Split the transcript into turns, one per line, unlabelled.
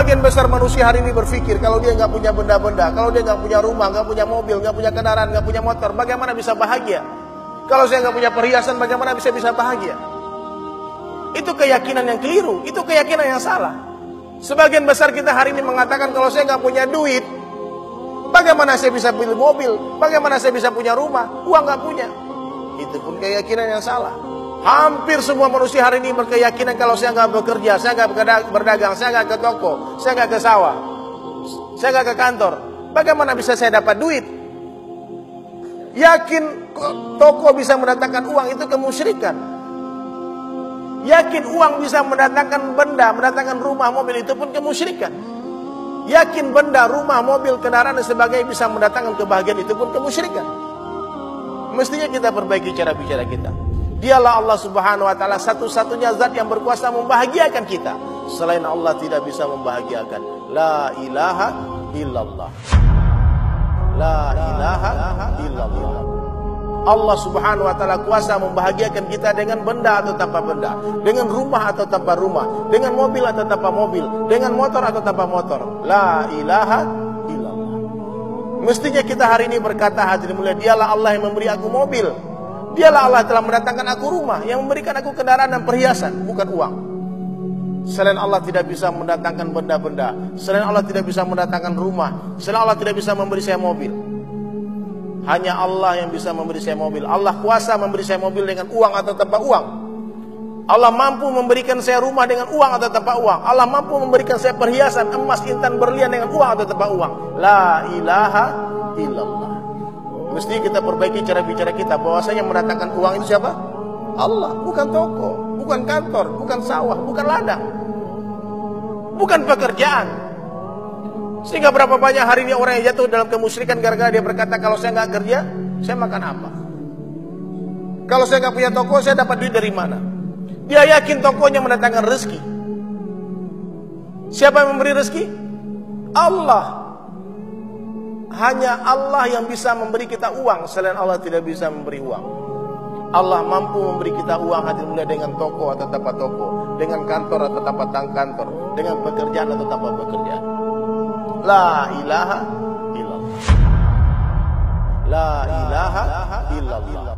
Sebagian besar manusia hari ini berpikir kalau dia nggak punya benda-benda, kalau dia nggak punya rumah, nggak punya mobil, nggak punya kendaraan, nggak punya motor, bagaimana bisa bahagia? Kalau saya nggak punya perhiasan, bagaimana bisa bahagia? Itu keyakinan yang keliru, itu keyakinan yang salah. Sebagian besar kita hari ini mengatakan kalau saya nggak punya duit, bagaimana saya bisa beli mobil? Bagaimana saya bisa punya rumah? Uang nggak punya. Itu pun keyakinan yang salah. Hampir semua manusia hari ini berkeyakinan kalau saya nggak bekerja, saya nggak berdagang, saya nggak ke toko, saya nggak ke sawah, saya nggak ke kantor, bagaimana bisa saya dapat duit? Yakin toko bisa mendatangkan uang, itu kemusyrikan. Yakin uang bisa mendatangkan benda, mendatangkan rumah, mobil, itu pun kemusyrikan. Yakin benda, rumah, mobil, kendaraan dan sebagainya bisa mendatangkan kebahagiaan, itu pun kemusyrikan. Mestinya kita perbaiki cara bicara kita. Dialah Allah Subhanahu wa taala satu-satunya zat yang berkuasa membahagiakan kita. Selain Allah tidak bisa membahagiakan. La ilaha illallah. La ilaha illallah. Allah Subhanahu wa taala kuasa membahagiakan kita dengan benda atau tanpa benda, dengan rumah atau tanpa rumah, dengan mobil atau tanpa mobil, dengan motor atau tanpa motor. La ilaha illallah. Mestinya kita hari ini berkata, hadirin mulia, dialah Allah yang memberi aku mobil. Dialah Allah telah mendatangkan aku rumah, yang memberikan aku kendaraan dan perhiasan, bukan uang. Selain Allah tidak bisa mendatangkan benda-benda, selain Allah tidak bisa mendatangkan rumah, selain Allah tidak bisa memberi saya mobil. Hanya Allah yang bisa memberi saya mobil. Allah kuasa memberi saya mobil dengan uang atau tanpa uang. Allah mampu memberikan saya rumah dengan uang atau tanpa uang. Allah mampu memberikan saya perhiasan emas, intan, berlian dengan uang atau tanpa uang. La ilaha illallah. Mesti kita perbaiki cara bicara kita, bahwasanya yang mendatangkan uang itu siapa? Allah, bukan toko, bukan kantor, bukan sawah, bukan ladang, bukan pekerjaan. Sehingga berapa banyak hari ini orang yang jatuh dalam kemusyrikan gara-gara dia berkata, kalau saya nggak kerja, saya makan apa? Kalau saya nggak punya toko, saya dapat duit dari mana? Dia yakin tokonya mendatangkan rezeki. Siapa yang memberi rezeki? Allah. Hanya Allah yang bisa memberi kita uang. Selain Allah tidak bisa memberi uang. Allah mampu memberi kita uang, hadirin mulia, dengan toko atau tanpa toko, dengan kantor atau tanpa kantor, dengan pekerjaan atau tanpa pekerjaan. La ilaha illallah. La ilaha illallah.